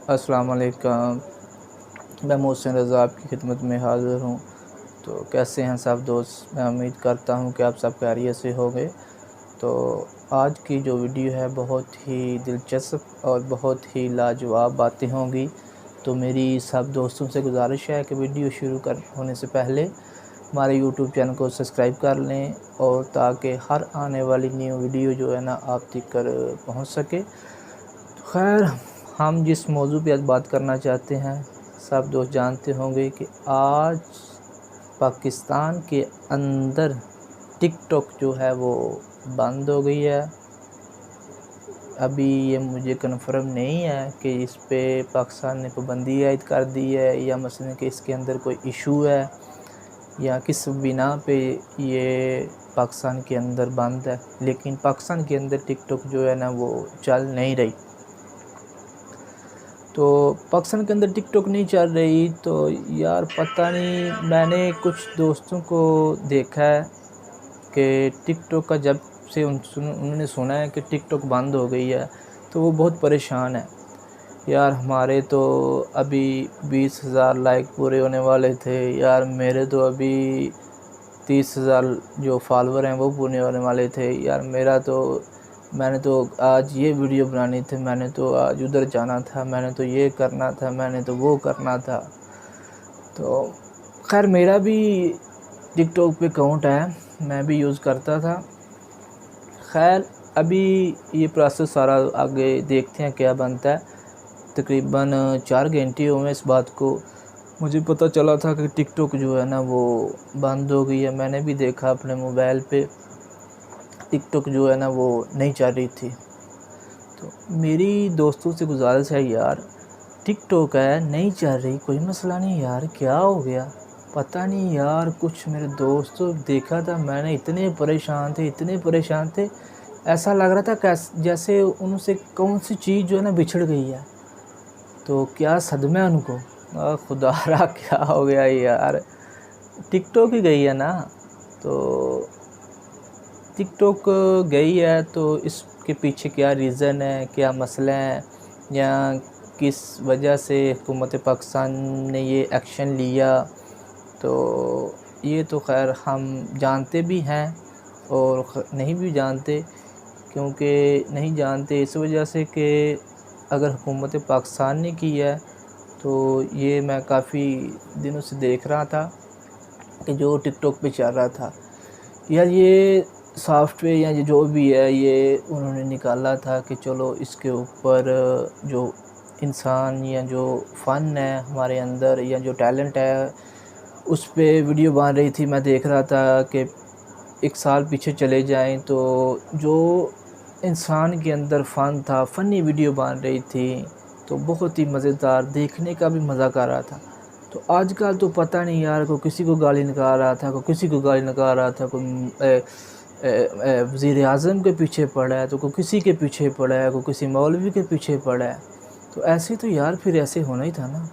السلام علیکم، میں محسن رضا آپ کی خدمت میں حاضر ہوں۔ تو کیسے ہیں سب دوست؟ میں امید کرتا ہوں کہ آپ سب خیریت سے ہو گئے۔ تو آج کی جو ویڈیو ہے بہت ہی دلچسپ اور بہت ہی لاجواب باتیں ہوں گی۔ تو میری سب دوستوں سے گزارش ہے کہ ویڈیو شروع ہونے سے پہلے ہمارے یوٹیوب چینل کو سبسکرائب کر لیں، اور تاکہ ہر آنے والی نیو ویڈیو جو ہے نا آپ تک پہنچ سکے۔ خیر، ہم جس موضوع پہ آج بات کرنا چاہتے ہیں، سب دوست جانتے ہوں گے کہ آج پاکستان کے اندر ٹک ٹاک جو ہے وہ بند ہو گئی ہے۔ ابھی یہ مجھے کنفرم نہیں ہے کہ اس پہ پاکستان نے پابندی عائد کر دی ہے، یا مثلا کہ اس کے اندر کوئی ایشو ہے، یا کس بنا پہ یہ پاکستان کے اندر بند ہے، لیکن پاکستان کے اندر ٹک ٹاک جو ہے نا وہ چل نہیں رہی۔ تو پاکستان کے اندر ٹک ٹاک نہیں چل رہی تو یار پتہ نہیں، میں نے کچھ دوستوں کو دیکھا ہے کہ ٹک ٹاک کا جب سے انہوں نے سنا ہے کہ ٹک ٹاک بند ہو گئی ہے تو وہ بہت پریشان ہے۔ یار ہمارے تو ابھی 20,000 لائک پورے ہونے والے تھے، یار میرے تو ابھی 30,000 جو فالوور ہیں وہ پورے ہونے والے تھے، یار میں نے تو آج یہ ویڈیو بنانی تھی، میں نے تو آج ادھر جانا تھا، میں نے تو یہ کرنا تھا، میں نے تو وہ کرنا تھا۔ تو خیر میرا بھی ٹک ٹاک پہ اکاؤنٹ ہے، میں بھی یوز کرتا تھا۔ خیر ابھی یہ پروسیس سارا آگے دیکھتے ہیں کیا بنتا ہے۔ تقریباً 4 گھنٹے ہوئے اس بات کو، مجھے پتہ چلا تھا کہ ٹک ٹاک جو ہے نا وہ بند ہو گئی ہے۔ میں نے بھی دیکھا اپنے موبائل پہ ٹک ٹاک جو ہے نا وہ نہیں چل رہی تھی۔ تو میری دوستوں سے گزارش ہے یار، ٹک ٹاک ہے نہیں چل رہی، کوئی مسئلہ نہیں یار، کیا ہو گیا پتہ نہیں یار۔ کچھ میرے دوستوں دیکھا تھا میں نے، اتنے پریشان تھے، ایسا لگ رہا تھا جیسے ان سے کون سی چیز جو ہے نا بچھڑ گئی ہے۔ تو کیا صدمہ ان کو، خدا را کیا ہو گیا یار، ٹک ٹاک ہی گئی ہے نا۔ تو ٹک ٹاک گئی ہے تو اس کے پیچھے کیا ریزن ہے، کیا مسئلہ ہے، یا کس وجہ سے حکومت پاکستان نے یہ ایکشن لیا، تو یہ تو خیر ہم جانتے بھی ہیں اور نہیں بھی جانتے۔ کیونکہ نہیں جانتے اس وجہ سے کہ اگر حکومت پاکستان نے کی ہے تو یہ میں کافی دنوں سے دیکھ رہا تھا کہ جو ٹک ٹاک پہ چل رہا تھا، یار یہ سافٹ ویئر یا جو بھی ہے یہ انہوں نے نکالا تھا کہ چلو اس کے اوپر جو انسان یا جو فن ہے ہمارے اندر یا جو ٹیلنٹ ہے اس پہ ویڈیو بن رہی تھی۔ میں دیکھ رہا تھا کہ 1 سال پیچھے چلے جائیں تو جو انسان کے اندر فن تھا، فنی ویڈیو بن رہی تھی تو بہت ہی مزیدار، دیکھنے کا بھی مزہ کر رہا تھا۔ تو آج کل تو پتہ نہیں یار، کوئی کسی کو گالی نکال رہا تھا، کوئی کسی کو گالی نکال رہا تھا، کوئی وزیر اعظم کے پیچھے پڑا ہے تو کوئی کسی کے پیچھے پڑا ہے، کوئی کسی مولوی کے پیچھے پڑا ہے۔ تو ایسے تو یار پھر ایسے ہونا ہی تھا نا۔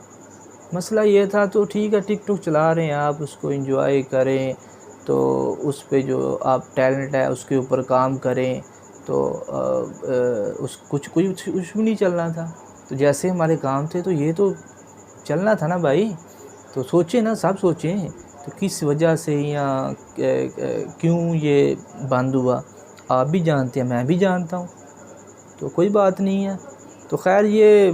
مسئلہ یہ تھا تو ٹھیک ہے، ٹک ٹاک چلا رہے ہیں آپ، اس کو انجوائے کریں، تو اس پہ جو آپ ٹیلنٹ ہے اس کے اوپر کام کریں، تو کچھ بھی نہیں چلنا تھا۔ تو جیسے ہمارے کام تھے تو یہ تو چلنا تھا نا بھائی۔ تو سوچیں نا، سب سوچیں تو کس وجہ سے یا کیوں یہ بند ہوا، آپ بھی جانتے ہیں، میں بھی جانتا ہوں، تو کوئی بات نہیں ہے۔ تو خیر یہ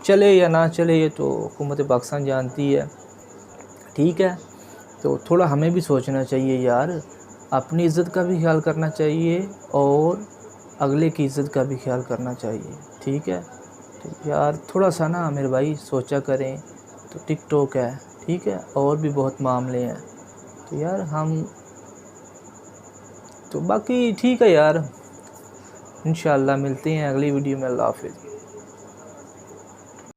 چلے یا نہ چلے یہ تو حکومت پاکستان جانتی ہے، ٹھیک ہے۔ تو تھوڑا ہمیں بھی سوچنا چاہیے یار، اپنی عزت کا بھی خیال کرنا چاہیے اور اگلے کی عزت کا بھی خیال کرنا چاہیے، ٹھیک ہے۔ تو یار تھوڑا سا نا میرے بھائی سوچا کریں۔ تو ٹک ٹاک ہے، ٹھیک ہے، اور بھی بہت معاملے ہیں، تو یار تو باقی ٹھیک ہے یار، انشاءاللہ ملتے ہیں اگلی ویڈیو میں۔ اللہ حافظ۔